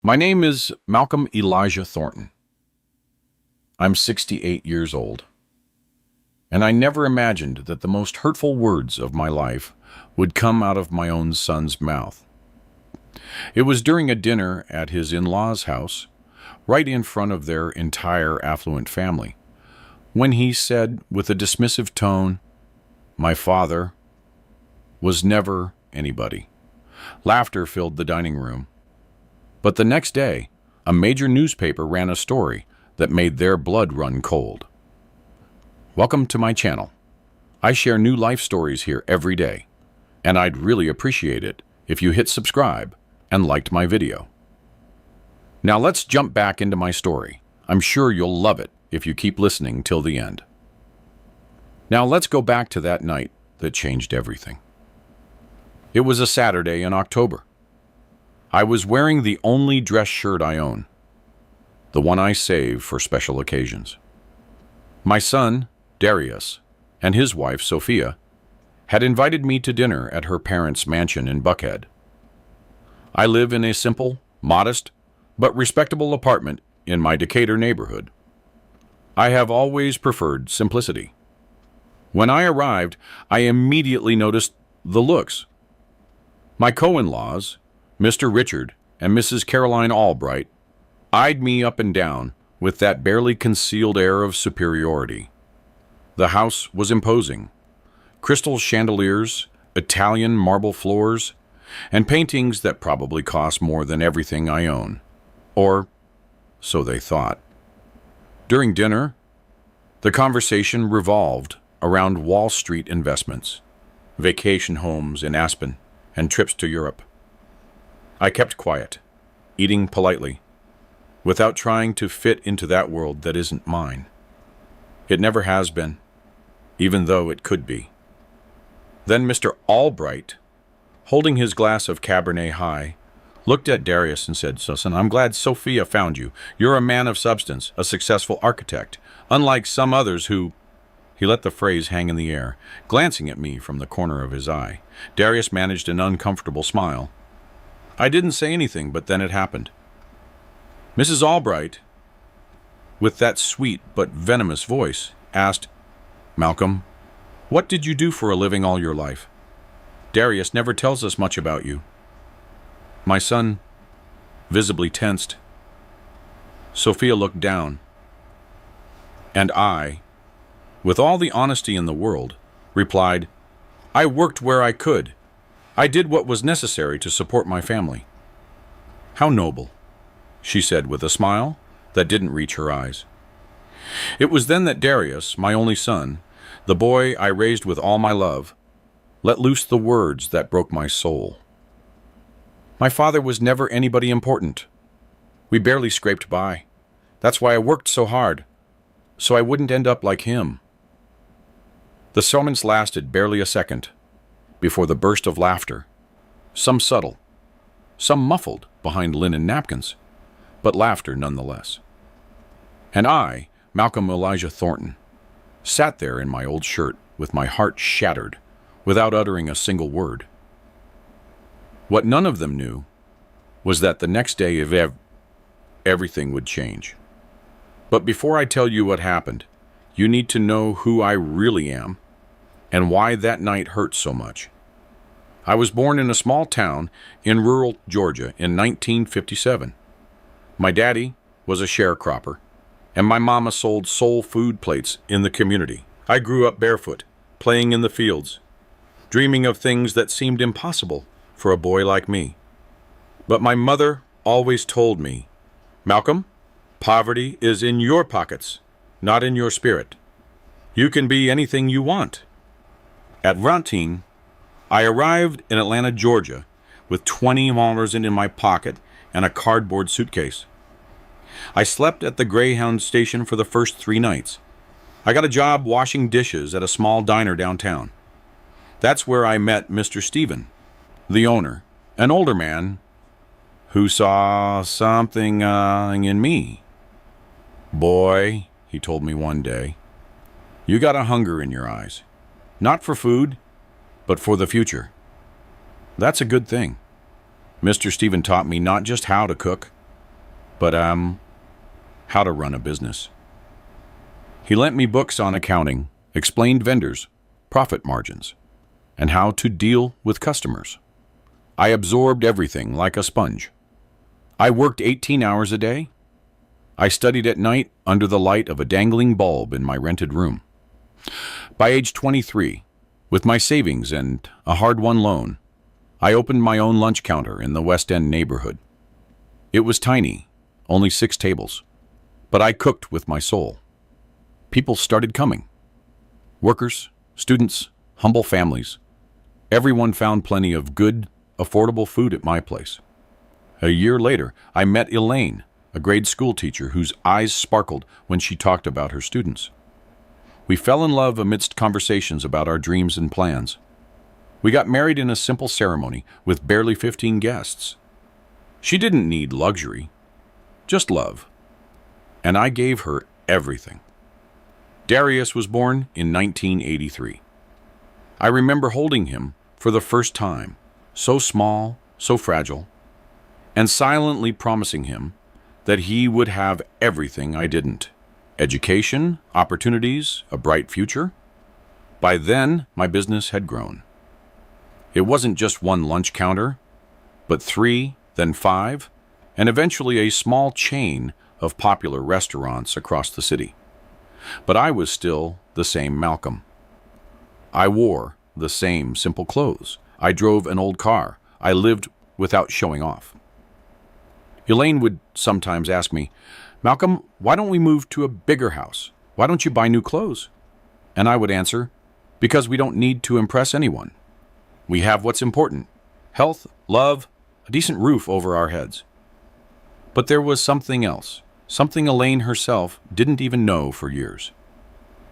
My name is Malcolm Elijah Thornton. I'm 68 years old, and I never imagined that the most hurtful words of my life would come out of my own son's mouth. It was during a dinner at his in-laws' house, right in front of their entire affluent family, when he said with a dismissive tone, "My father was never anybody." Laughter filled the dining room. But the next day, a major newspaper ran a story that made their blood run cold. Welcome to my channel. I share new life stories here every day, and I'd really appreciate it if you hit subscribe and liked my video. Now let's jump back into my story. I'm sure you'll love it if you keep listening till the end. Now let's go back to that night that changed everything. It was a Saturday in October. I was wearing the only dress shirt I own, the one I save for special occasions. My son, Darius, and his wife, Sophia, had invited me to dinner at her parents' mansion in Buckhead. I live in a simple, modest, but respectable apartment in my Decatur neighborhood. I have always preferred simplicity. When I arrived, I immediately noticed the looks. My co-in-laws, Mr. Richard and Mrs. Caroline Albright, eyed me up and down with that barely concealed air of superiority. The house was imposing. Crystal chandeliers, Italian marble floors, and paintings that probably cost more than everything I own. Or so they thought. During dinner, the conversation revolved around Wall Street investments, vacation homes in Aspen, and trips to Europe. I kept quiet, eating politely, without trying to fit into that world that isn't mine. It never has been, even though it could be. Then Mr. Albright, holding his glass of Cabernet High, looked at Darius and said, "Son, I'm glad Sophia found you. You're a man of substance, a successful architect, unlike some others who—" He let the phrase hang in the air, glancing at me from the corner of his eye. Darius managed an uncomfortable smile. I didn't say anything, but then it happened. Mrs. Albright, with that sweet but venomous voice, asked, "Malcolm, what did you do for a living all your life? Darius never tells us much about you." My son visibly tensed. Sophia looked down, and I, with all the honesty in the world, replied, "I worked where I could. I did what was necessary to support my family." "How noble," she said with a smile that didn't reach her eyes. It was then that Darius, my only son, the boy I raised with all my love, let loose the words that broke my soul. "My father was never anybody important. We barely scraped by. That's why I worked so hard, so I wouldn't end up like him." The silence lasted barely a second before the burst of laughter, some subtle, some muffled behind linen napkins, but laughter nonetheless. And I, Malcolm Elijah Thornton, sat there in my old shirt with my heart shattered without uttering a single word. What none of them knew was that the next day everything would change. But before I tell you what happened, you need to know who I really am and why that night hurt so much. I was born in a small town in rural Georgia in 1957. My daddy was a sharecropper, and my mama sold soul food plates in the community. I grew up barefoot, playing in the fields, dreaming of things that seemed impossible for a boy like me. But my mother always told me, "Malcolm, poverty is in your pockets, not in your spirit. You can be anything you want." At 19, I arrived in Atlanta, Georgia, with $20 in my pocket and a cardboard suitcase. I slept at the Greyhound station for the first 3 nights. I got a job washing dishes at a small diner downtown. That's where I met Mr. Stephen, the owner, an older man who saw something in me. "Boy," he told me one day, "you got a hunger in your eyes. Not for food, but for the future. That's a good thing." Mr. Stephen taught me not just how to cook, but how to run a business. He lent me books on accounting, explained vendors, profit margins, and how to deal with customers. I absorbed everything like a sponge. I worked 18 hours a day. I studied at night under the light of a dangling bulb in my rented room. By age 23, with my savings and a hard-won loan, I opened my own lunch counter in the West End neighborhood. It was tiny, only 6 tables, but I cooked with my soul. People started coming. Workers, students, humble families. Everyone found plenty of good, affordable food at my place. A year later, I met Elaine, a grade school teacher whose eyes sparkled when she talked about her students. We fell in love amidst conversations about our dreams and plans. We got married in a simple ceremony with barely 15 guests. She didn't need luxury, just love. And I gave her everything. Darius was born in 1983. I remember holding him for the first time, so small, so fragile, and silently promising him that he would have everything I didn't. Education, opportunities, a bright future. By then, my business had grown. It wasn't just one lunch counter, but 3, then 5, and eventually a small chain of popular restaurants across the city. But I was still the same Malcolm. I wore the same simple clothes. I drove an old car. I lived without showing off. Elaine would sometimes ask me, "Malcolm, why don't we move to a bigger house? Why don't you buy new clothes?" And I would answer, "Because we don't need to impress anyone. We have what's important: health, love, a decent roof over our heads." But there was something else, something Elaine herself didn't even know for years.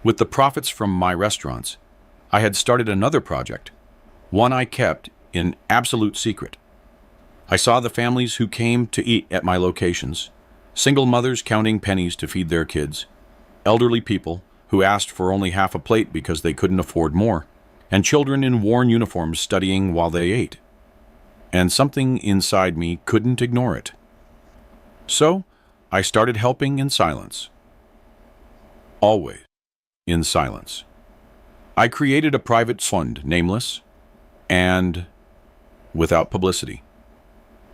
With the profits from my restaurants, I had started another project, one I kept in absolute secret. I saw the families who came to eat at my locations, single mothers counting pennies to feed their kids, elderly people who asked for only half a plate because they couldn't afford more, and children in worn uniforms studying while they ate. And something inside me couldn't ignore it. So, I started helping in silence. Always in silence. I created a private fund, nameless, and without publicity.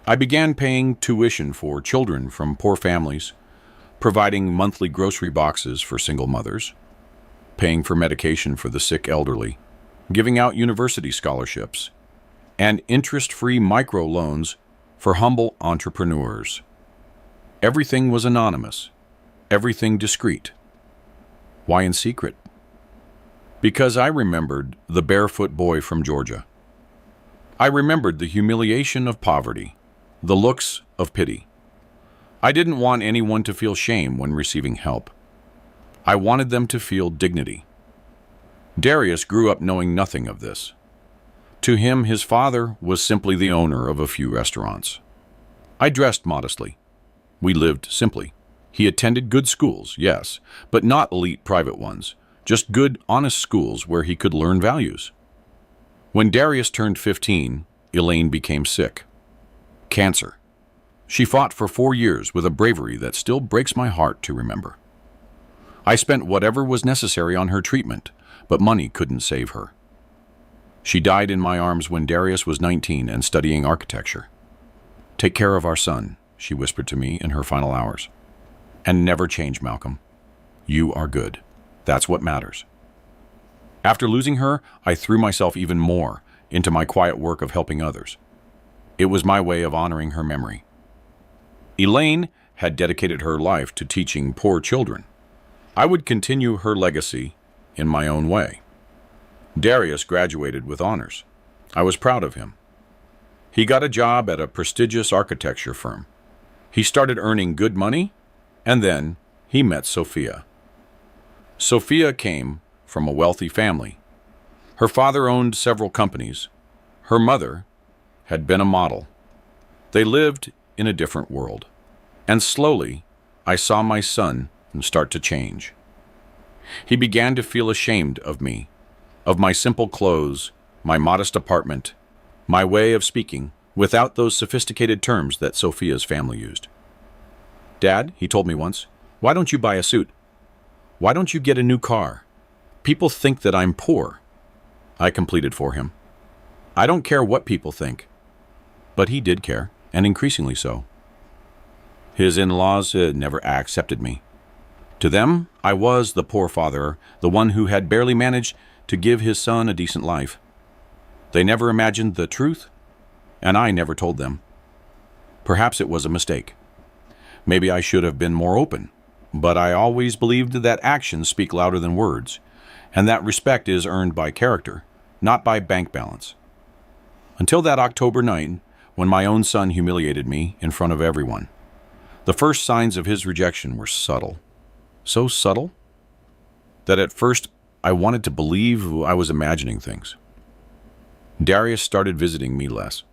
I began paying tuition for children from poor families, providing monthly grocery boxes for single mothers, paying for medication for the sick elderly, giving out university scholarships, and interest-free microloans for humble entrepreneurs. Everything was anonymous, everything discreet. Why in secret? Because I remembered the barefoot boy from Georgia. I remembered the humiliation of poverty, the looks of pity. I didn't want anyone to feel shame when receiving help. I wanted them to feel dignity. Darius grew up knowing nothing of this. To him, his father was simply the owner of a few restaurants. I dressed modestly. We lived simply. He attended good schools, yes, but not elite private ones, just good, honest schools where he could learn values. When Darius turned 15, Elaine became sick. Cancer. She fought for 4 years with a bravery that still breaks my heart to remember. I spent whatever was necessary on her treatment, but money couldn't save her. She died in my arms when Darius was 19 and studying architecture. "Take care of our son," she whispered to me in her final hours. "And never change, Malcolm. You are good. That's what matters." After losing her, I threw myself even more into my quiet work of helping others. It was my way of honoring her memory. Elaine had dedicated her life to teaching poor children. I would continue her legacy in my own way. Darius graduated with honors. I was proud of him. He got a job at a prestigious architecture firm. He started earning good money, and then he met Sophia. Sophia came from a wealthy family. Her father owned several companies. Her mother had been a model. They lived in a different world. And slowly, I saw my son start to change. He began to feel ashamed of me, of my simple clothes, my modest apartment, my way of speaking without those sophisticated terms that Sophia's family used. "Dad," he told me once, "why don't you buy a suit? Why don't you get a new car? People think that I'm poor." I completed for him. I don't care what people think. But he did care, and increasingly so. His in-laws never accepted me. To them, I was the poor father, the one who had barely managed to give his son a decent life. They never imagined the truth, and I never told them. Perhaps it was a mistake. Maybe I should have been more open, but I always believed that actions speak louder than words, and that respect is earned by character, not by bank balance. Until that October night, when my own son humiliated me in front of everyone. The first signs of his rejection were subtle. So subtle that at first I wanted to believe I was imagining things. Darius started visiting me less.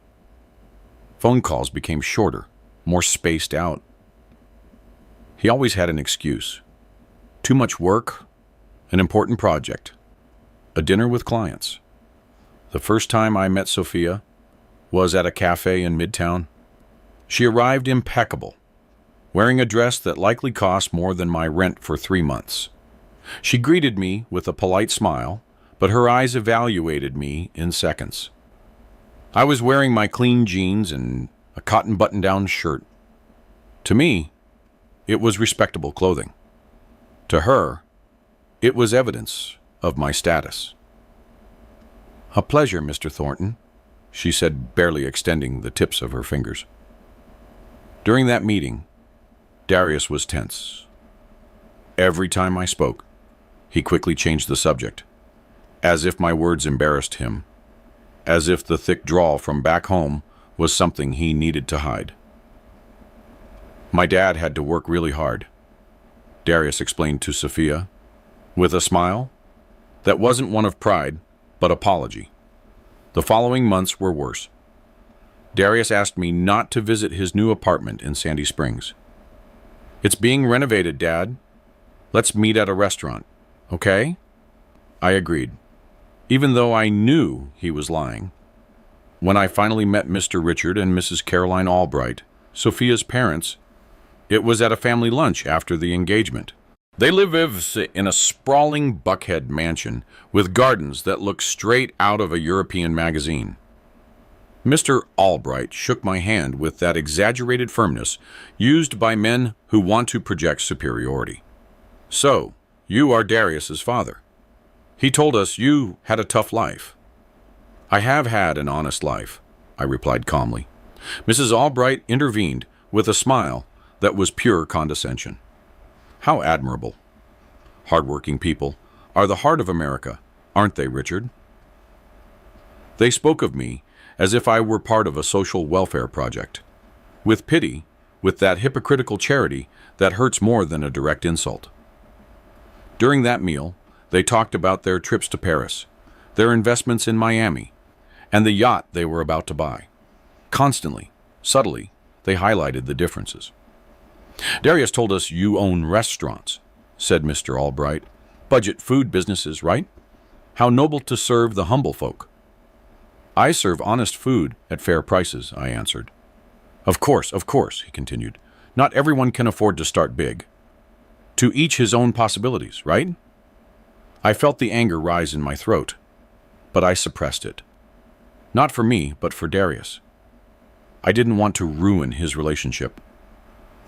Phone calls became shorter, more spaced out. He always had an excuse. Too much work, an important project, a dinner with clients. The first time I met Sophia was at a cafe in Midtown. She arrived impeccable, wearing a dress that likely cost more than my rent for 3 months. She greeted me with a polite smile, but her eyes evaluated me in seconds. I was wearing my clean jeans and a cotton button-down shirt. To me, it was respectable clothing. To her, it was evidence of my status. "A pleasure, Mr. Thornton," she said, barely extending the tips of her fingers. During that meeting, Darius was tense. Every time I spoke, he quickly changed the subject, as if my words embarrassed him, as if the thick drawl from back home was something he needed to hide. "My dad had to work really hard," Darius explained to Sophia, with a smile that wasn't one of pride, but apology. The following months were worse. Darius asked me not to visit his new apartment in Sandy Springs. "It's being renovated, Dad. Let's meet at a restaurant, okay?" I agreed, even though I knew he was lying. When I finally met Mr. Richard and Mrs. Caroline Albright, Sophia's parents, it was at a family lunch after the engagement. They live in a sprawling Buckhead mansion with gardens that look straight out of a European magazine. Mr. Albright shook my hand with that exaggerated firmness used by men who want to project superiority. "So, you are Darius's father. He told us you had a tough life." "I have had an honest life," I replied calmly. Mrs. Albright intervened with a smile that was pure condescension. "How admirable. Hardworking people are the heart of America, aren't they, Richard?" They spoke of me as if I were part of a social welfare project, with pity, with that hypocritical charity that hurts more than a direct insult. During that meal, they talked about their trips to Paris, their investments in Miami, and the yacht they were about to buy. Constantly, subtly, they highlighted the differences. "Darius told us you own restaurants," said Mr. Albright. "Budget food businesses, right? How noble to serve the humble folk." "I serve honest food at fair prices," I answered. Of course," he continued. "Not everyone can afford to start big. To each his own possibilities, right?" I felt the anger rise in my throat, but I suppressed it. Not for me, but for Darius. I didn't want to ruin his relationship.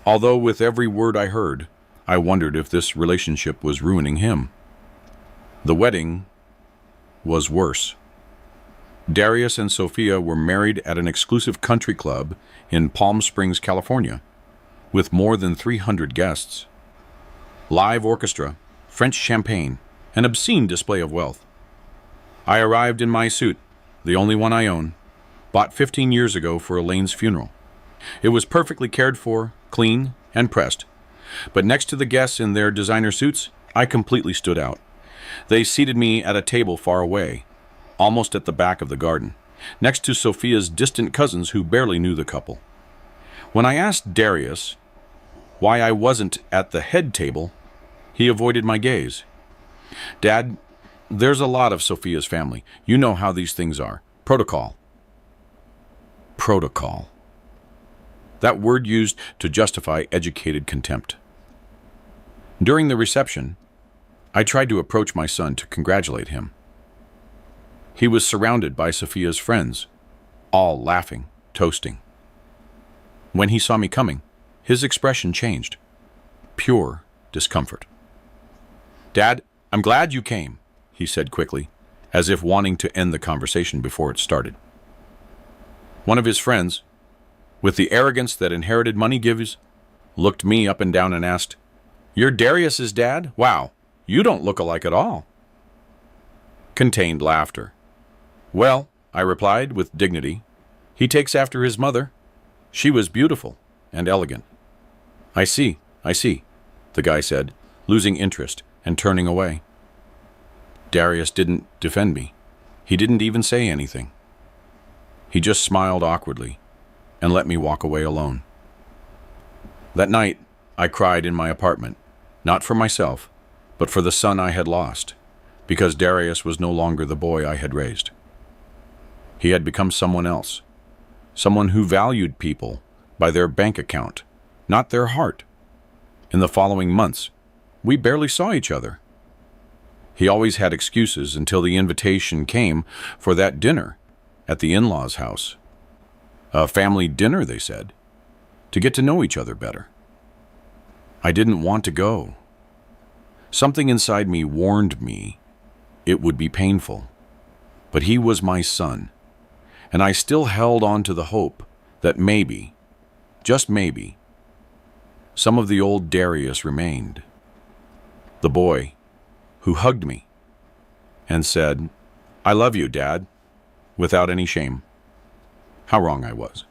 Although with every word I heard, I wondered if this relationship was ruining him. The wedding was worse. Darius and Sophia were married at an exclusive country club in Palm Springs, California, with more than 300 guests. Live orchestra, French champagne, an obscene display of wealth. I arrived in my suit, the only one I own, bought 15 years ago for Elaine's funeral. It was perfectly cared for, clean, and pressed. But next to the guests in their designer suits, I completely stood out. They seated me at a table far away, almost at the back of the garden, next to Sophia's distant cousins who barely knew the couple. When I asked Darius why I wasn't at the head table, he avoided my gaze. "Dad, there's a lot of Sophia's family. You know how these things are. Protocol." Protocol. that word used to justify educated contempt. During the reception, I tried to approach my son to congratulate him. He was surrounded by Sophia's friends, all laughing, toasting. When he saw me coming, his expression changed. Pure discomfort. "Dad, I'm glad you came," he said quickly, as if wanting to end the conversation before it started. One of his friends, with the arrogance that inherited money gives, looked me up and down and asked, "You're Darius's dad? Wow, you don't look alike at all." Contained laughter. "Well," I replied with dignity, "he takes after his mother. She was beautiful and elegant." I see, the guy said, losing interest and turning away. Darius didn't defend me. He didn't even say anything. He just smiled awkwardly and let me walk away alone. That night, I cried in my apartment, not for myself, but for the son I had lost, because Darius was no longer the boy I had raised. He had become someone else, someone who valued people by their bank account, not their heart. In the following months, we barely saw each other. He always had excuses until the invitation came for that dinner at the in-laws' house. A family dinner, they said, to get to know each other better. I didn't want to go. Something inside me warned me it would be painful. But he was my son, and I still held on to the hope that maybe, just maybe, some of the old Darius remained. The boy who hugged me and said, "I love you, Dad," without any shame. How wrong I was.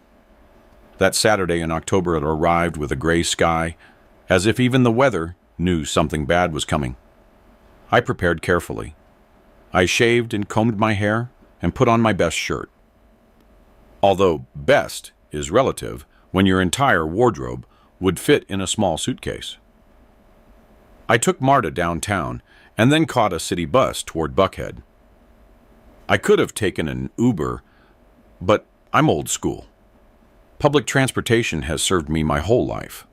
That Saturday in October it arrived with a gray sky, as if even the weather knew something bad was coming. I prepared carefully. I shaved and combed my hair and put on my best shirt. Although best is relative when your entire wardrobe would fit in a small suitcase. I took Marta downtown and then caught a city bus toward Buckhead. I could have taken an Uber, but I'm old school. Public transportation has served me my whole life.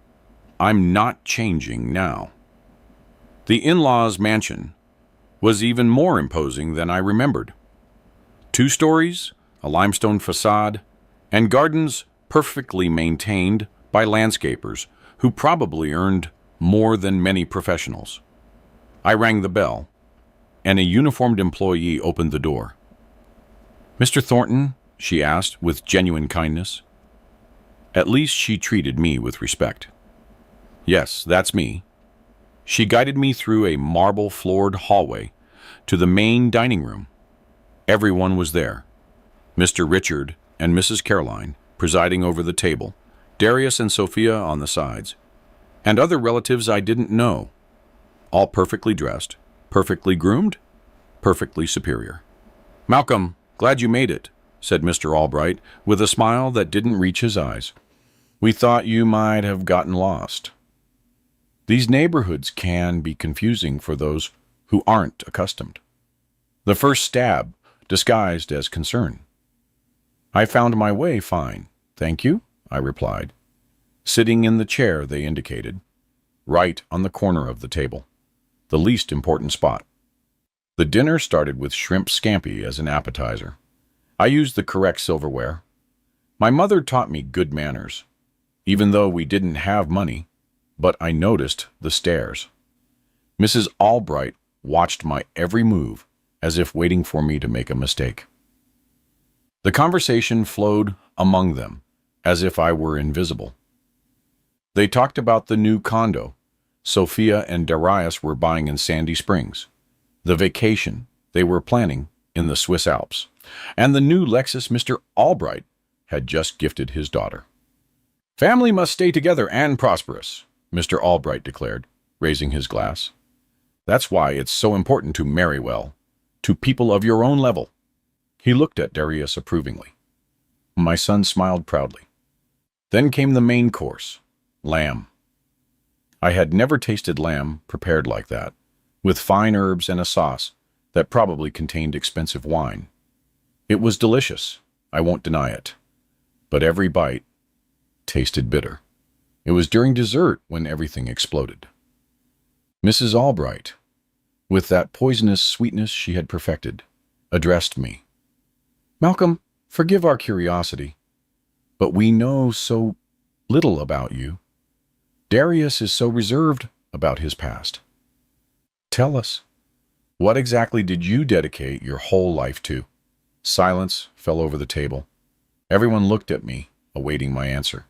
I'm not changing now. The in-laws' mansion was even more imposing than I remembered. 2 stories, a limestone facade, and gardens perfectly maintained by landscapers who probably earned more than many professionals. I rang the bell, and a uniformed employee opened the door. "Mr. Thornton?" she asked with genuine kindness. At least she treated me with respect. "Yes, that's me." She guided me through a marble-floored hallway to the main dining room. Everyone was there. Mr. Richard and Mrs. Caroline presiding over the table, Darius and Sophia on the sides, and other relatives I didn't know, all perfectly dressed, perfectly groomed, perfectly superior. "Malcolm, glad you made it," said Mr. Albright with a smile that didn't reach his eyes. "We thought you might have gotten lost." These neighborhoods can be confusing for those who aren't accustomed. The first stab disguised as concern. "I found my way fine, thank you," I replied, sitting in the chair they indicated, right on the corner of the table, the least important spot. The dinner started with shrimp scampi as an appetizer. I used the correct silverware. My mother taught me good manners, even though we didn't have money, but I noticed the stares. Mrs. Albright watched my every move as if waiting for me to make a mistake. The conversation flowed among them as if I were invisible. They talked about the new condo Sophia and Darius were buying in Sandy Springs, the vacation they were planning in the Swiss Alps, and the new Lexus Mr. Albright had just gifted his daughter. "Family must stay together and prosperous," Mr. Albright declared, raising his glass. "That's why it's so important to marry well, to people of your own level." He looked at Darius approvingly. My son smiled proudly. Then came the main course, lamb. I had never tasted lamb prepared like that, with fine herbs and a sauce that probably contained expensive wine. It was delicious, I won't deny it, but every bite tasted bitter. It was during dessert when everything exploded. Mrs. Albright, with that poisonous sweetness she had perfected, addressed me. "Malcolm, forgive our curiosity, but we know so little about you. Darius is so reserved about his past. Tell us, what exactly did you dedicate your whole life to?" Silence fell over the table. Everyone looked at me, awaiting my answer.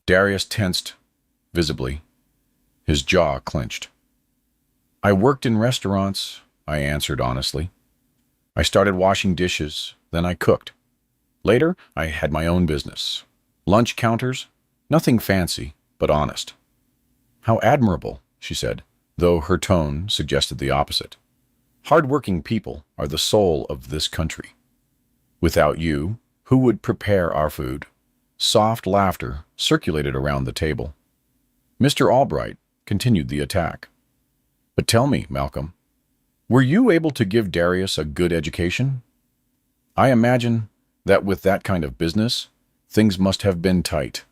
Darius tensed, visibly. His jaw clenched. "I worked in restaurants," I answered honestly. "I started washing dishes, then I cooked. Later, I had my own business. Lunch counters, nothing fancy, but honest." "How admirable," she said, though her tone suggested the opposite. "Hard-working people are the soul of this country. Without you, who would prepare our food?" Soft laughter circulated around the table. Mr. Albright continued the attack. "But tell me, Malcolm, were you able to give Darius a good education? I imagine that with that kind of business, things must have been tight."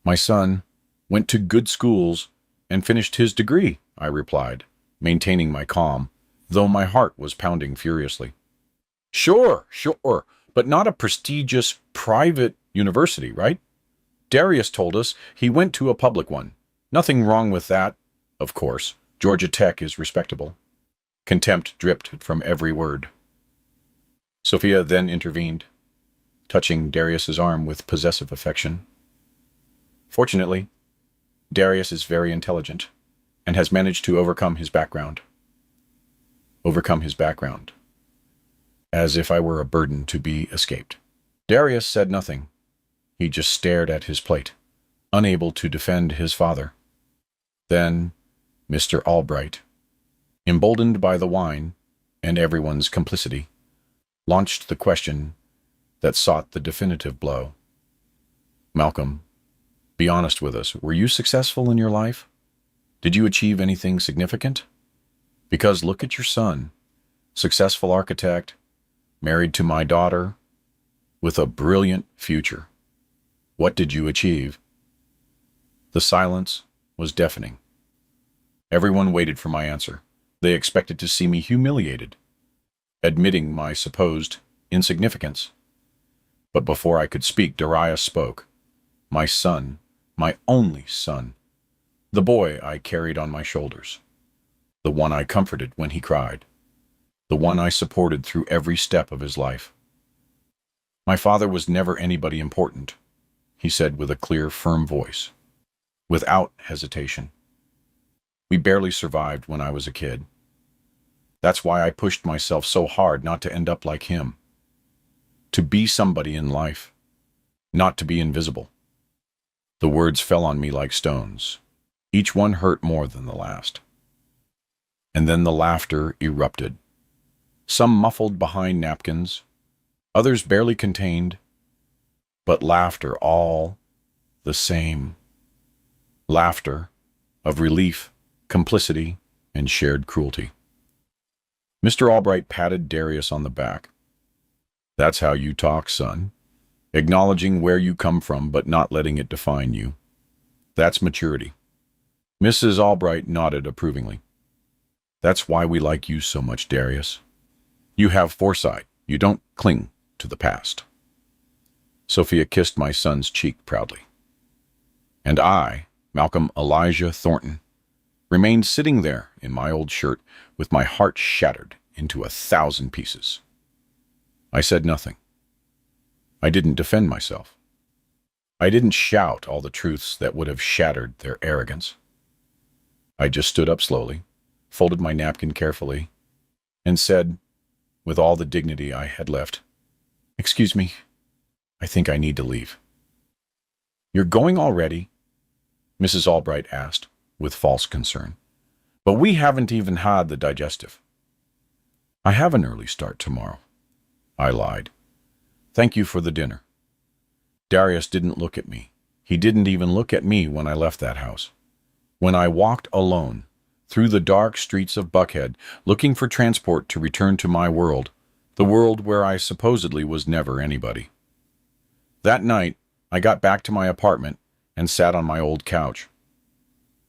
"My son went to good schools and finished his degree," I replied, maintaining my calm, though my heart was pounding furiously. Sure, but not a prestigious private university, right? Darius told us he went to a public one. Nothing wrong with that, of course. Georgia Tech is respectable." Contempt dripped from every word. Sophia then intervened, touching Darius's arm with possessive affection. "Fortunately, Darius is very intelligent and has managed to overcome his background." Overcome his background. As if I were a burden to be escaped. Darius said nothing. He just stared at his plate, unable to defend his father. Then Mr. Albright, emboldened by the wine and everyone's complicity, launched the question that sought the definitive blow. "Malcolm, be honest with us. Were you successful in your life? Did you achieve anything significant? Because look at your son, successful architect, married to my daughter, with a brilliant future. What did you achieve?" The silence was deafening. Everyone waited for my answer. They expected to see me humiliated, admitting my supposed insignificance. But before I could speak, Darius spoke. My son, my only son, the boy I carried on my shoulders, the one I comforted when he cried, the one I supported through every step of his life. "My father was never anybody important," he said with a clear, firm voice, without hesitation. "We barely survived when I was a kid. That's why I pushed myself so hard not to end up like him. To be somebody in life, not to be invisible." The words fell on me like stones. Each one hurt more than the last. And then the laughter erupted. Some muffled behind napkins, others barely contained, but laughter all the same. Laughter of relief, complicity, and shared cruelty. Mr. Albright patted Darius on the back. "That's how you talk, son. Acknowledging where you come from, but not letting it define you. That's maturity." Mrs. Albright nodded approvingly. "That's why we like you so much, Darius. You have foresight. You don't cling to the past." Sophia kissed my son's cheek proudly. And I, Malcolm Elijah Thornton, remained sitting there in my old shirt with my heart shattered into 1,000 pieces. I said nothing. I didn't defend myself. I didn't shout all the truths that would have shattered their arrogance. I just stood up slowly, folded my napkin carefully, and said, with all the dignity I had left, "Excuse me, I think I need to leave." "You're going already?" Mrs. Albright asked, with false concern. "But we haven't even had the digestive." "I have an early start tomorrow," I lied. "Thank you for the dinner." Darius didn't look at me. He didn't even look at me when I left that house. When I walked alone through the dark streets of Buckhead, looking for transport to return to my world, the world where I supposedly was never anybody. That night, I got back to my apartment and sat on my old couch.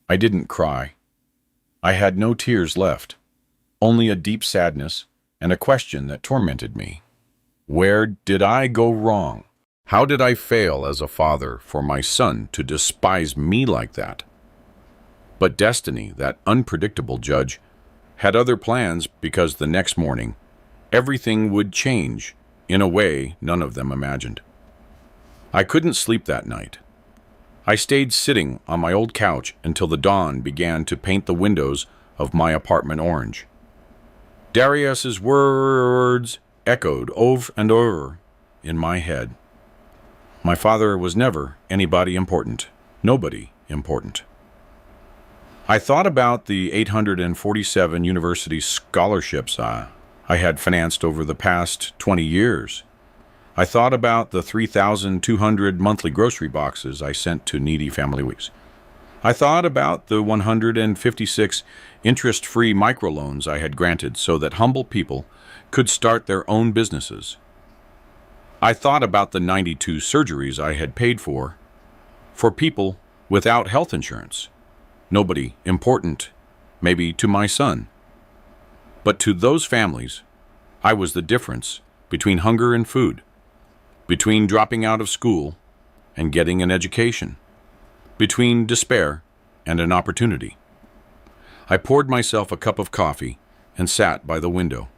I didn't cry. I had no tears left, only a deep sadness and a question that tormented me. Where did I go wrong? How did I fail as a father for my son to despise me like that? But destiny, that unpredictable judge, had other plans because the next morning, everything would change in a way none of them imagined. I couldn't sleep that night. I stayed sitting on my old couch until the dawn began to paint the windows of my apartment orange. Darius's words echoed over and over in my head. My father was never anybody important, nobody important. I thought about the 847 university scholarships I had financed over the past 20 years. I thought about the 3,200 monthly grocery boxes I sent to needy families. I thought about the 156 interest-free microloans I had granted so that humble people could start their own businesses. I thought about the 92 surgeries I had paid for people without health insurance. Nobody important, maybe to my son. But to those families, I was the difference between hunger and food, between dropping out of school and getting an education, between despair and an opportunity. I poured myself a cup of coffee and sat by the window.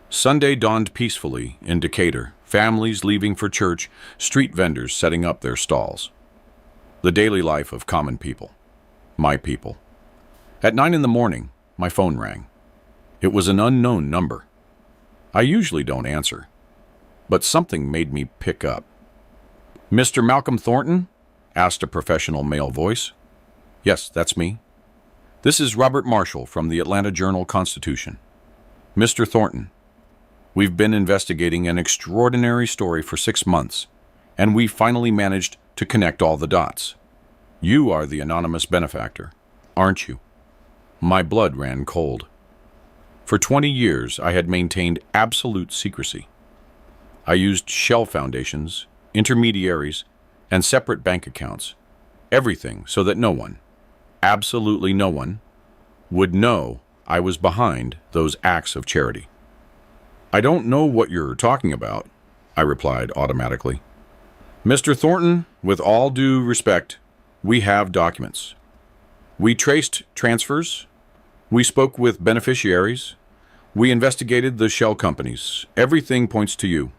Sunday dawned peacefully in Decatur, families leaving for church, street vendors setting up their stalls. The daily life of common people, my people. At 9 in the morning, my phone rang. It was an unknown number. I usually don't answer, but something made me pick up. "Mr. Malcolm Thornton?" asked a professional male voice. "Yes, that's me." "This is Robert Marshall from the Atlanta Journal-Constitution. Mr. Thornton, we've been investigating an extraordinary story for 6 months, and we finally managed to connect all the dots. You are the anonymous benefactor, aren't you?" My blood ran cold. For 20 years, I had maintained absolute secrecy. I used shell foundations, intermediaries, and separate bank accounts, everything so that no one, absolutely no one, would know I was behind those acts of charity. "I don't know what you're talking about," I replied automatically. "Mr. Thornton, with all due respect, we have documents. We traced transfers. We spoke with beneficiaries. We investigated the shell companies. Everything points to you.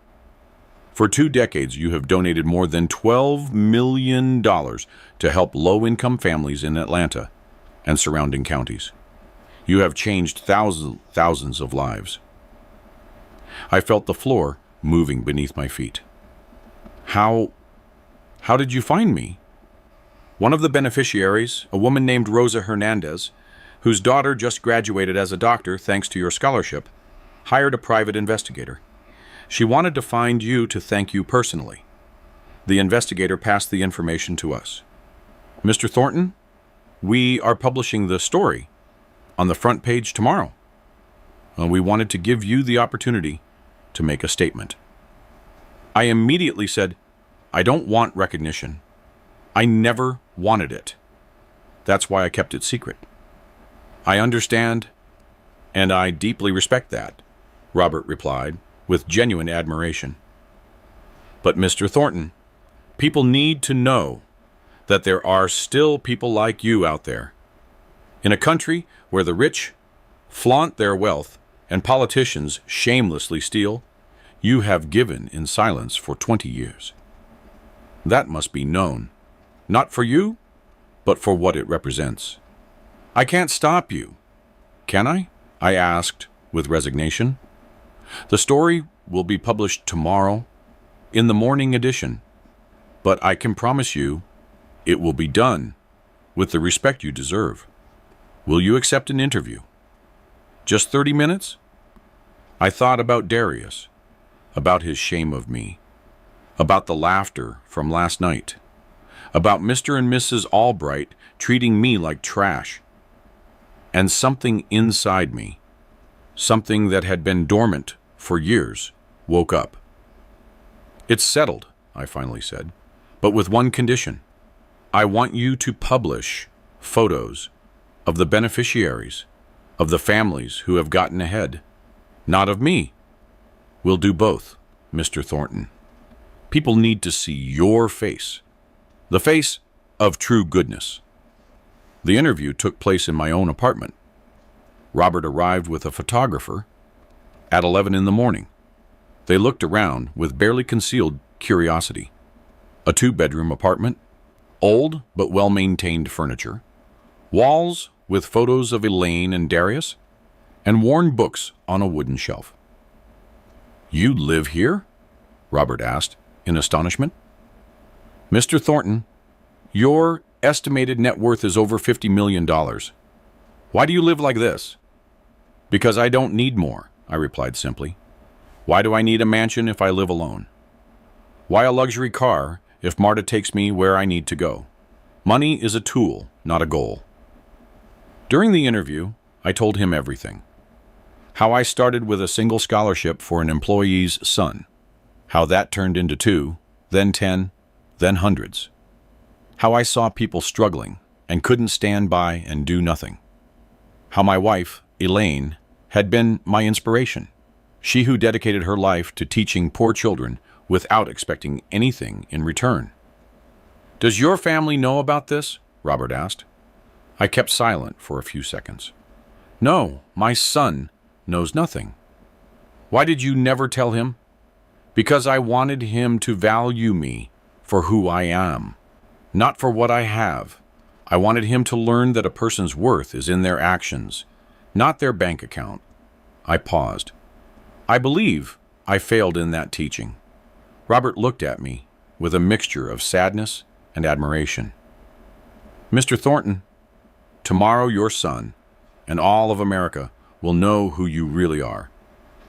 For 2 decades, you have donated more than $12 million to help low-income families in Atlanta and surrounding counties. You have changed thousands of lives." I felt the floor moving beneath my feet. How did you find me?" "One of the beneficiaries, a woman named Rosa Hernandez, whose daughter just graduated as a doctor thanks to your scholarship, hired a private investigator. She wanted to find you to thank you personally. The investigator passed the information to us. Mr. Thornton, we are publishing the story on the front page tomorrow. We wanted to give you the opportunity to make a statement." I immediately said, "I don't want recognition. I never wanted it. That's why I kept it secret." "I understand, and I deeply respect that," Robert replied, with genuine admiration. "But Mr. Thornton, people need to know that there are still people like you out there. In a country where the rich flaunt their wealth and politicians shamelessly steal, you have given in silence for 20 years. That must be known, not for you, but for what it represents. I can't stop you, can I?" I asked with resignation. "The story will be published tomorrow in the morning edition, but I can promise you it will be done with the respect you deserve. Will you accept an interview? Just 30 minutes? I thought about Darius, about his shame of me, about the laughter from last night, about Mr. and Mrs. Albright treating me like trash. And something inside me, something that had been dormant for years, woke up. "It's settled," I finally said. but with one condition. I want you to publish photos of the beneficiaries, of the families who have gotten ahead, not of me. We'll do both, Mr. Thornton. People need to see your face, the face of true goodness. The interview took place in my own apartment. Robert arrived with a photographer at 11 in the morning. They looked around with barely concealed curiosity. A 2-bedroom apartment, old but well-maintained furniture, walls with photos of Elaine and Darius, and worn books on a wooden shelf. "You live here?" Robert asked, in astonishment. "Mr. Thornton, your estimated net worth is over $50 million. Why do you live like this?" "Because I don't need more," I replied simply. "Why do I need a mansion if I live alone? Why a luxury car if Marta takes me where I need to go? Money is a tool, not a goal." During the interview, I told him everything. How I started with a single scholarship for an employee's son. How that turned into 2, then 10, then hundreds. How I saw people struggling and couldn't stand by and do nothing. How my wife, Elaine, had been my inspiration. She who dedicated her life to teaching poor children without expecting anything in return. "Does your family know about this?" Robert asked. I kept silent for a few seconds. "No, my son knows nothing." "Why did you never tell him?" "Because I wanted him to value me for who I am, not for what I have. I wanted him to learn that a person's worth is in their actions, not their bank account." I paused. I believe I failed in that teaching. Robert looked at me with a mixture of sadness and admiration. "Mr. Thornton, tomorrow your son and all of America will know who you really are.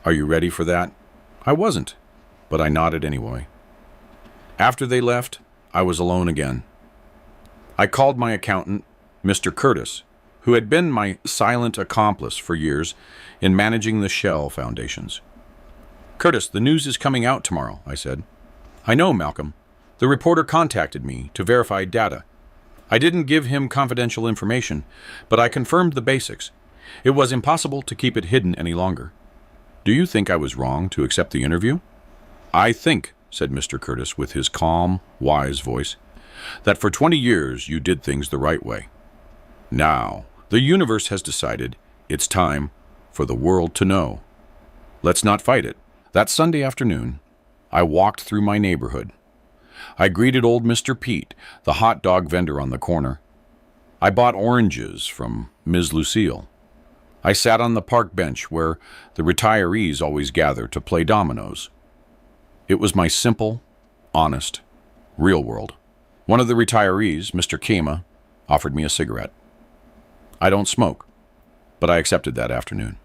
Are you ready for that?" I wasn't, but I nodded anyway. After they left, I was alone again. I called my accountant, Mr. Curtis, who had been my silent accomplice for years in managing the Shell foundations. "Curtis, the news is coming out tomorrow," I said. "I know, Malcolm. The reporter contacted me to verify data. I didn't give him confidential information, but I confirmed the basics. It was impossible to keep it hidden any longer. Do you think I was wrong to accept the interview?" "I think," said Mr. Curtis with his calm, wise voice, "that for 20 years you did things the right way. Now, the universe has decided it's time for the world to know. Let's not fight it." That Sunday afternoon, I walked through my neighborhood. I greeted old Mr. Pete, the hot dog vendor on the corner. I bought oranges from Ms. Lucille. I sat on the park bench where the retirees always gather to play dominoes. It was my simple, honest, real world. One of the retirees, Mr. Kema, offered me a cigarette. I don't smoke, but I accepted that afternoon.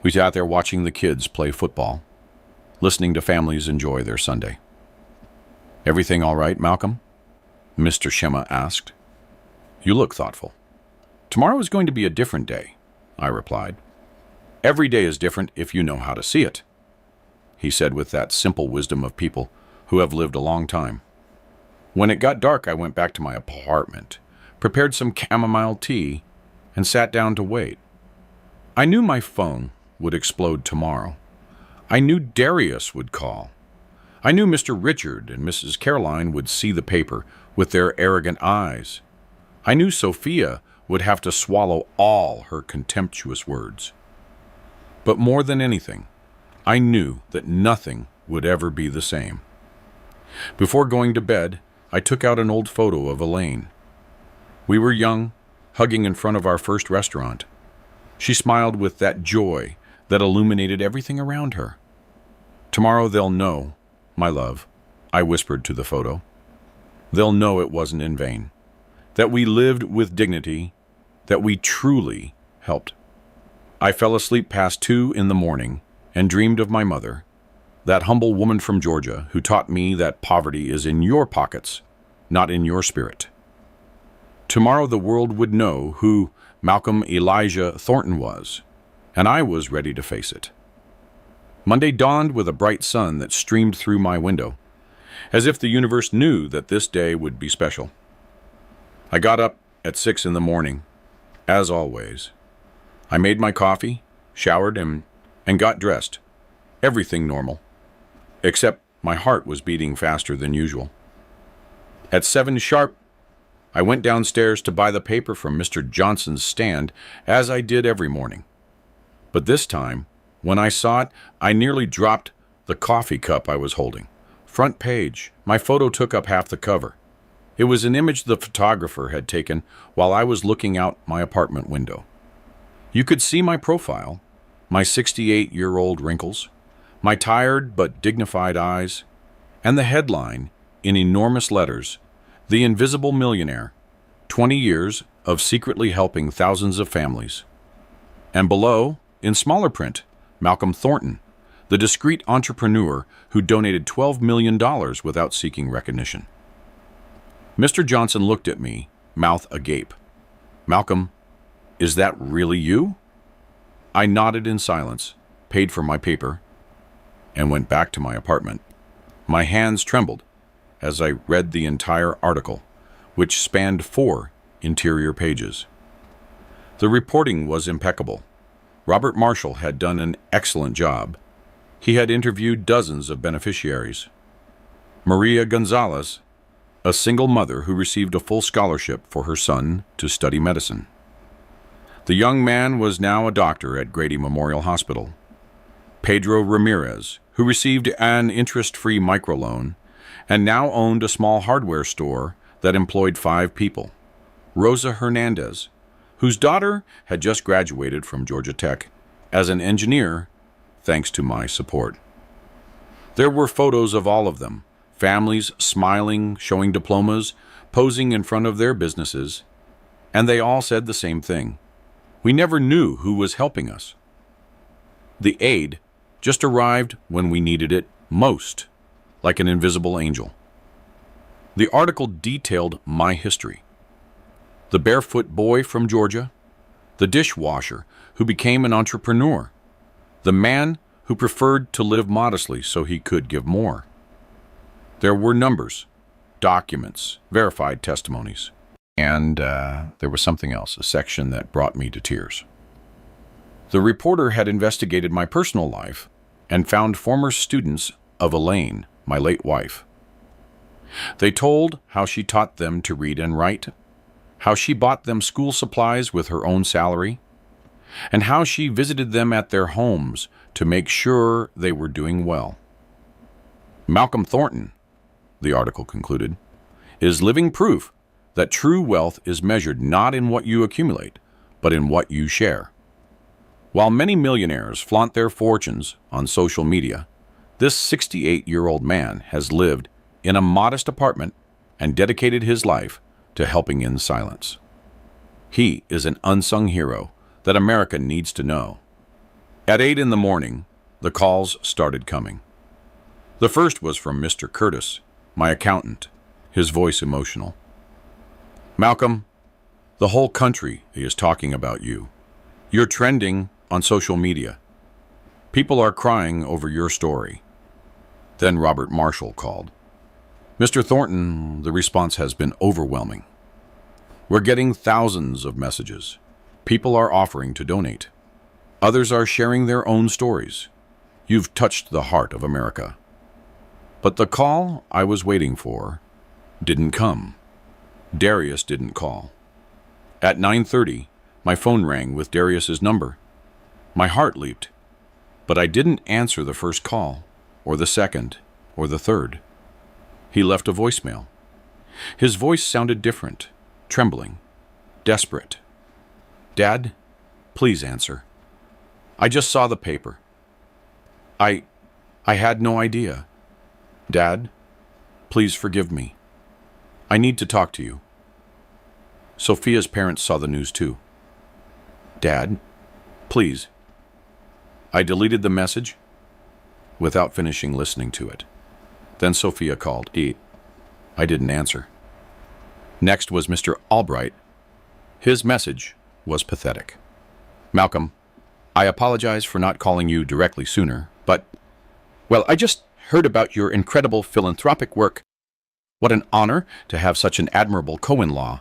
We sat there watching the kids play football, listening to families enjoy their Sunday. "Everything all right, Malcolm?" Mr. Shema asked. "You look thoughtful." "Tomorrow is going to be a different day," I replied. "Every day is different if you know how to see it," he said with that simple wisdom of people who have lived a long time. When it got dark, I went back to my apartment, prepared some chamomile tea, and sat down to wait. I knew my phone would explode tomorrow. I knew Darius would call. I knew Mr. Richard and Mrs. Caroline would see the paper with their arrogant eyes. I knew Sophia would have to swallow all her contemptuous words. But more than anything, I knew that nothing would ever be the same. Before going to bed, I took out an old photo of Elaine. We were young, hugging in front of our first restaurant. She smiled with that joy that illuminated everything around her. "Tomorrow they'll know, my love," I whispered to the photo. "They'll know it wasn't in vain, that we lived with dignity, that we truly helped." I fell asleep past 2 in the morning and dreamed of my mother, that humble woman from Georgia who taught me that poverty is in your pockets, not in your spirit. Tomorrow the world would know who Malcolm Elijah Thornton was, and I was ready to face it. Monday dawned with a bright sun that streamed through my window. as if the universe knew that this day would be special. I got up at 6 in the morning, as always. I made my coffee, showered, and got dressed. Everything normal, except my heart was beating faster than usual. At 7 sharp, I went downstairs to buy the paper from Mr. Johnson's stand, as I did every morning. But this time, when I saw it, I nearly dropped the coffee cup I was holding. Front page. My photo took up half the cover. It was an image the photographer had taken while I was looking out my apartment window. You could see my profile, my 68-year-old wrinkles, my tired but dignified eyes, and the headline, in enormous letters, "The Invisible Millionaire, 20 years of secretly helping thousands of families." And below, in smaller print, Malcolm Thornton, the discreet entrepreneur who donated $12 million without seeking recognition. Mr. Johnson looked at me, mouth agape. "Malcolm, is that really you?" I nodded in silence, paid for my paper, and went back to my apartment. My hands trembled as I read the entire article, which spanned 4 interior pages. The reporting was impeccable. Robert Marshall had done an excellent job. He had interviewed dozens of beneficiaries. Maria Gonzalez, a single mother who received a full scholarship for her son to study medicine. The young man was now a doctor at Grady Memorial Hospital. Pedro Ramirez, who received an interest-free microloan and now owned a small hardware store that employed 5 people. Rosa Hernandez, whose daughter had just graduated from Georgia Tech as an engineer thanks to my support. There were photos of all of them, families smiling, showing diplomas, posing in front of their businesses, and they all said the same thing. We never knew who was helping us. The aid just arrived when we needed it most, like an invisible angel. The article detailed my history. The barefoot boy from Georgia, the dishwasher who became an entrepreneur, the man who preferred to live modestly so he could give more. There were numbers, documents, verified testimonies, and there was something else, a section that brought me to tears. The reporter had investigated my personal life and found former students of Elaine, my late wife. They told how she taught them to read and write, how she bought them school supplies with her own salary, and how she visited them at their homes to make sure they were doing well. Malcolm Thornton, the article concluded, is living proof that true wealth is measured not in what you accumulate, but in what you share. While many millionaires flaunt their fortunes on social media, this 68-year-old man has lived in a modest apartment and dedicated his life to helping in silence. He is an unsung hero that America needs to know. At 8 in the morning, the calls started coming. The first was from Mr. Curtis, my accountant, his voice emotional. "Malcolm, the whole country is talking about you. You're trending on social media. People are crying over your story." Then Robert Marshall called. "Mr. Thornton, the response has been overwhelming. We're getting thousands of messages. People are offering to donate. Others are sharing their own stories. You've touched the heart of America." But the call I was waiting for didn't come. Darius didn't call. At 9:30, my phone rang with Darius's number. My heart leaped, but I didn't answer the first call, or the second, or the third. He left a voicemail. His voice sounded different, trembling, desperate. "Dad, please answer. I just saw the paper. I had no idea. Dad, please forgive me. I need to talk to you." Sophia's parents saw the news too. "Dad, please." I deleted the message without finishing listening to it. Then Sophia called. I didn't answer. Next was Mr. Albright. His message was pathetic. "Malcolm, I apologize for not calling you directly sooner, but, well, I just heard about your incredible philanthropic work. What an honor to have such an admirable co-in-law.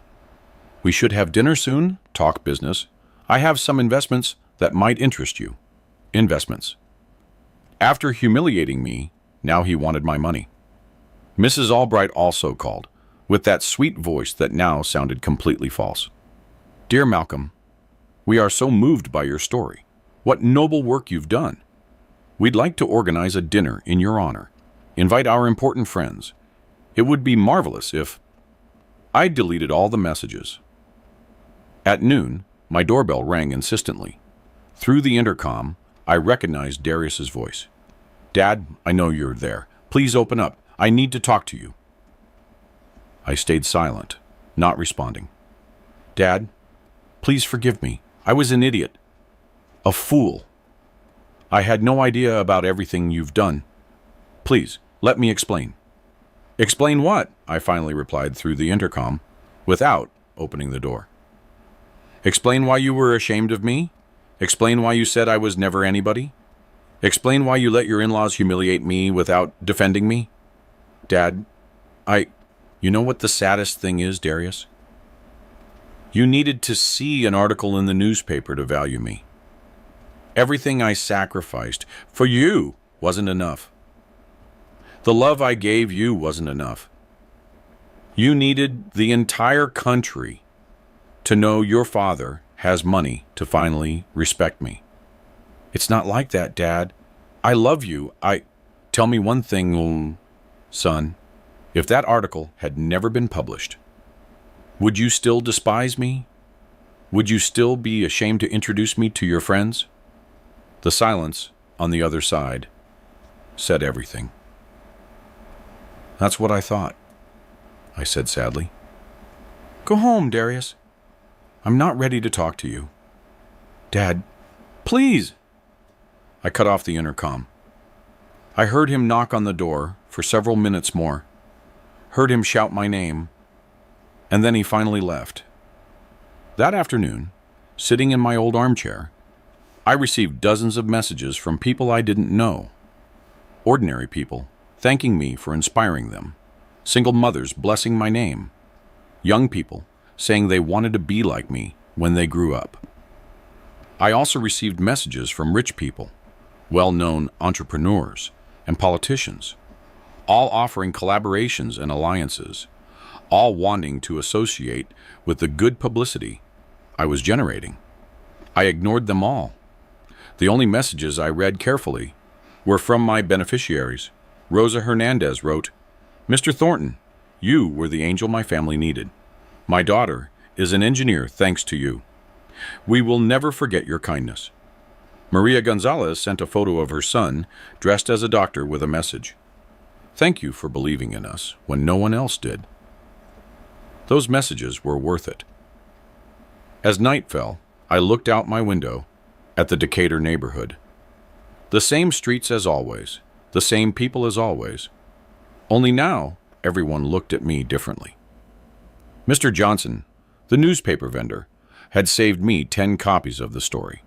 We should have dinner soon, talk business. I have some investments that might interest you. Investments. After humiliating me, now he wanted my money. Mrs. Albright also called, with that sweet voice that now sounded completely false. Dear Malcolm, we are so moved by your story. What noble work you've done. We'd like to organize a dinner in your honor. Invite our important friends. It would be marvelous if... I deleted all the messages. At noon, my doorbell rang insistently. Through the intercom, I recognized Darius's voice. Dad, I know you're there. Please open up. I need to talk to you. I stayed silent, not responding. Dad, please forgive me. I was an idiot. A fool. I had no idea about everything you've done. Please, let me explain. Explain what? I finally replied through the intercom, without opening the door. Explain why you were ashamed of me? Explain why you said I was never anybody? Explain why you let your in-laws humiliate me without defending me? Dad, you know what the saddest thing is, Darius? You needed to see an article in the newspaper to value me. Everything I sacrificed for you wasn't enough. The love I gave you wasn't enough. You needed the entire country to know your father has money to finally respect me. It's not like that, Dad. I love you. Tell me one thing, son. If that article had never been published, would you still despise me? Would you still be ashamed to introduce me to your friends? The silence on the other side said everything. That's what I thought, I said sadly. Go home, Darius. I'm not ready to talk to you. Dad, please. I cut off the intercom. I heard him knock on the door for several minutes more, heard him shout my name, and then he finally left. That afternoon, sitting in my old armchair, I received dozens of messages from people I didn't know. Ordinary people thanking me for inspiring them, single mothers blessing my name, young people saying they wanted to be like me when they grew up. I also received messages from rich people, well-known entrepreneurs, and politicians, all offering collaborations and alliances, all wanting to associate with the good publicity I was generating. I ignored them all. The only messages I read carefully were from my beneficiaries. Rosa Hernandez wrote, Mr. Thornton, you were the angel my family needed. My daughter is an engineer thanks to you. We will never forget your kindness. Maria Gonzalez sent a photo of her son dressed as a doctor with a message. Thank you for believing in us when no one else did. Those messages were worth it. As night fell, I looked out my window at the Decatur neighborhood. The same streets as always, the same people as always. Only now, everyone looked at me differently. Mr. Johnson, the newspaper vendor, had saved me 10 copies of the story.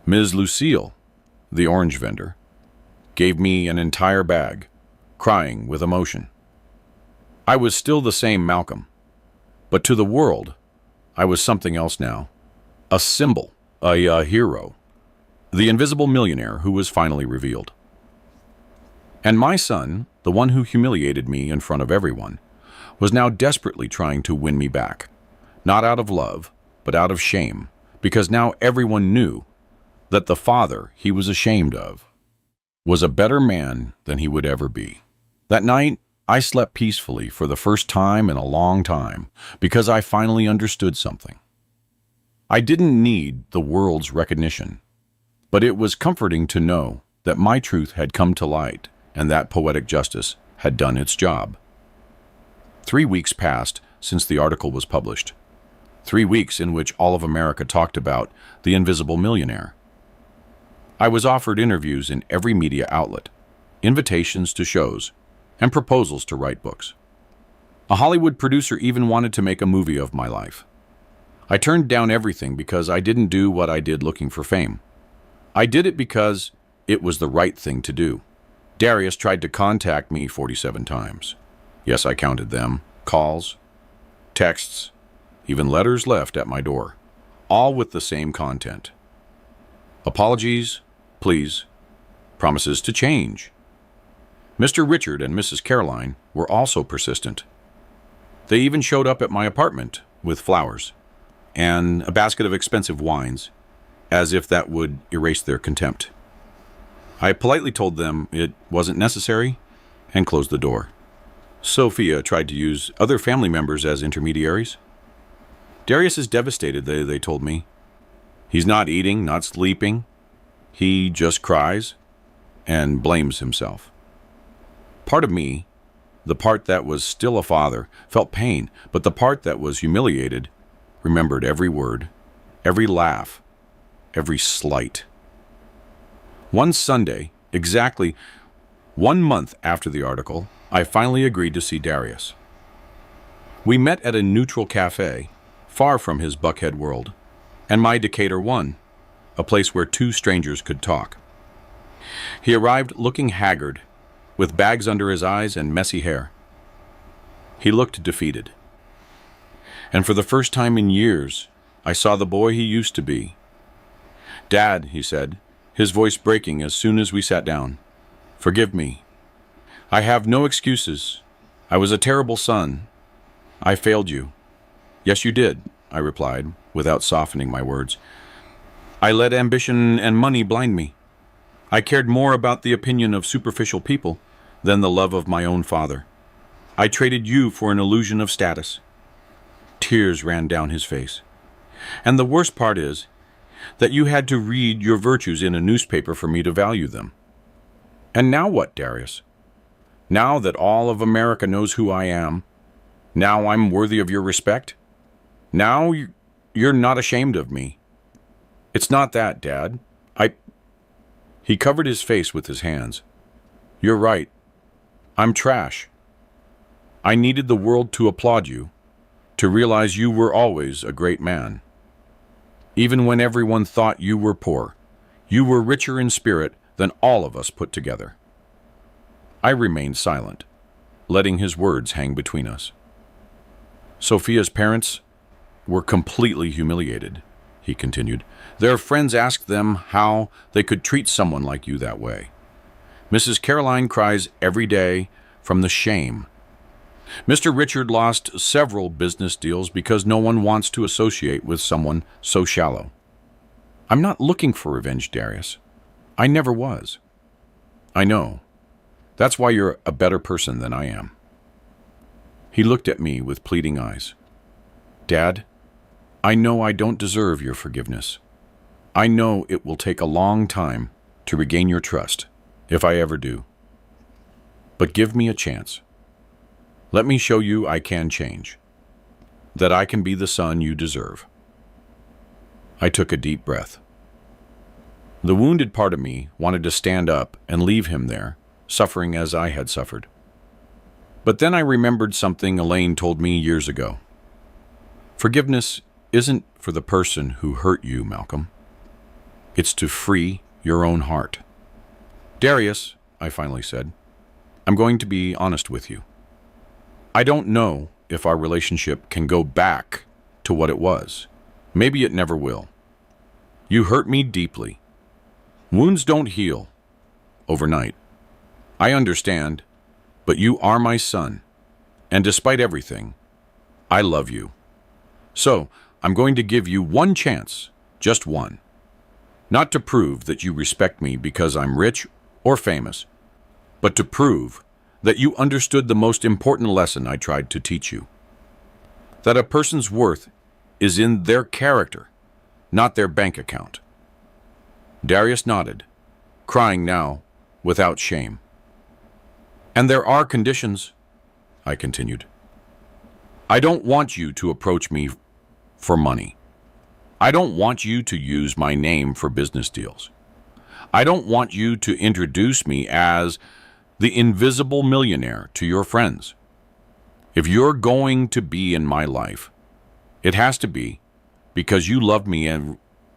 Ms. Lucille, the orange vendor, gave me an entire bag, crying with emotion. I was still the same Malcolm, but to the world, I was something else now. A symbol, a hero, the invisible millionaire who was finally revealed. And my son, the one who humiliated me in front of everyone, was now desperately trying to win me back, not out of love, but out of shame, because now everyone knew that the father he was ashamed of was a better man than he would ever be. That night, I slept peacefully for the first time in a long time because I finally understood something. I didn't need the world's recognition, but it was comforting to know that my truth had come to light and that poetic justice had done its job. 3 weeks passed since the article was published. 3 weeks in which all of America talked about the invisible millionaire. I was offered interviews in every media outlet, invitations to shows, and proposals to write books. A Hollywood producer even wanted to make a movie of my life. I turned down everything because I didn't do what I did looking for fame. I did it because it was the right thing to do. Darius tried to contact me 47 times. Yes, I counted them. Calls, texts, even letters left at my door, all with the same content. Apologies, please, promises to change. Mr. Richard and Mrs. Caroline were also persistent. They even showed up at my apartment with flowers and a basket of expensive wines, as if that would erase their contempt. I politely told them it wasn't necessary and closed the door. Sophia tried to use other family members as intermediaries. Darius is devastated, they told me. He's not eating, not sleeping. He just cries and blames himself. Part of me, the part that was still a father, felt pain, but the part that was humiliated remembered every word, every laugh, every slight. One Sunday, exactly 1 month after the article, I finally agreed to see Darius. We met at a neutral cafe, far from his Buckhead world, and my Decatur One, a place where two strangers could talk. He arrived looking haggard, with bags under his eyes and messy hair. He looked defeated. And for the first time in years, I saw the boy he used to be. "Dad," he said, his voice breaking as soon as we sat down. "Forgive me. I have no excuses. I was a terrible son. I failed you." "Yes, you did," I replied, without softening my words. "I let ambition and money blind me. I cared more about the opinion of superficial people than the love of my own father. I traded you for an illusion of status." Tears ran down his face. "And the worst part is that you had to read your virtues in a newspaper for me to value them." "And now what, Darius? Now that all of America knows who I am, now I'm worthy of your respect? Now you're not ashamed of me?" "It's not that, Dad. He covered his face with his hands. "You're right. I'm trash. I needed the world to applaud you, to realize you were always a great man. Even when everyone thought you were poor, you were richer in spirit than all of us put together." I remained silent, letting his words hang between us. "Sophia's parents were completely humiliated," he continued. "Their friends asked them how they could treat someone like you that way. Mrs. Caroline cries every day from the shame. Mr. Richard lost several business deals because no one wants to associate with someone so shallow. I'm not looking for revenge, Darius. I never was. I know. That's why you're a better person than I am." He looked at me with pleading eyes. "Dad, I know I don't deserve your forgiveness. I know it will take a long time to regain your trust, if I ever do. But give me a chance. Let me show you I can change, that I can be the son you deserve." I took a deep breath. The wounded part of me wanted to stand up and leave him there, suffering as I had suffered. But then I remembered something Elaine told me years ago. Forgiveness isn't for the person who hurt you, Malcolm. It's to free your own heart. "Darius," I finally said, "I'm going to be honest with you. I don't know if our relationship can go back to what it was. Maybe it never will. You hurt me deeply. Wounds don't heal overnight. I understand, but you are my son, and despite everything, I love you. So, I'm going to give you one chance, just one. Not to prove that you respect me because I'm rich or famous, but to prove that you understood the most important lesson I tried to teach you. That a person's worth is in their character, not their bank account." Darius nodded, crying now without shame. "And there are conditions," I continued. "I don't want you to approach me for money. I don't want you to use my name for business deals. I don't want you to introduce me as the invisible millionaire to your friends. If you're going to be in my life, it has to be because you love me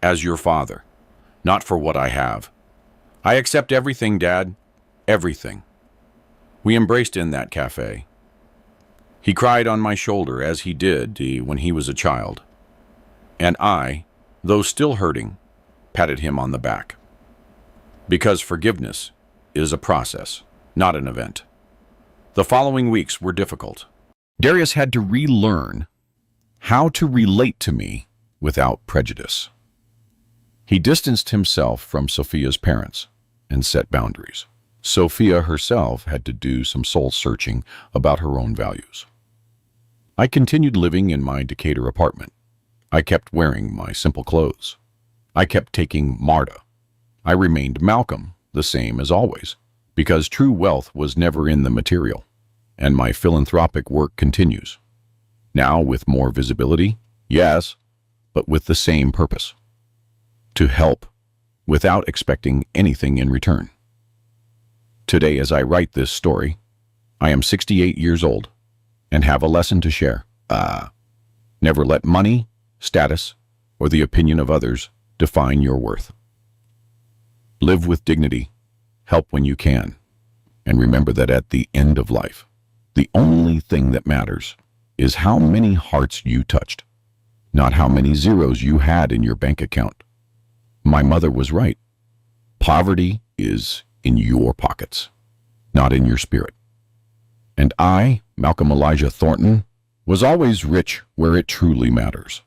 as your father, not for what I have. I accept everything, Dad, everything. We embraced in that cafe. He cried on my shoulder as he did when he was a child. And I, though still hurting, patted him on the back. Because forgiveness is a process, not an event. The following weeks were difficult. Darius had to relearn how to relate to me without prejudice. He distanced himself from Sophia's parents and set boundaries. Sophia herself had to do some soul-searching about her own values. I continued living in my Decatur apartment. I kept wearing my simple clothes. I kept taking MARTA. I remained Malcolm, the same as always, because true wealth was never in the material, and my philanthropic work continues. Now with more visibility, yes, but with the same purpose: to help without expecting anything in return. Today, as I write this story, I am 68 years old and have a lesson to share. Never let money, status, or the opinion of others define your worth. Live with dignity, help when you can, and remember that at the end of life, the only thing that matters is how many hearts you touched, not how many zeros you had in your bank account. My mother was right. Poverty is in your pockets, not in your spirit. And I, Malcolm Elijah Thornton, was always rich where it truly matters.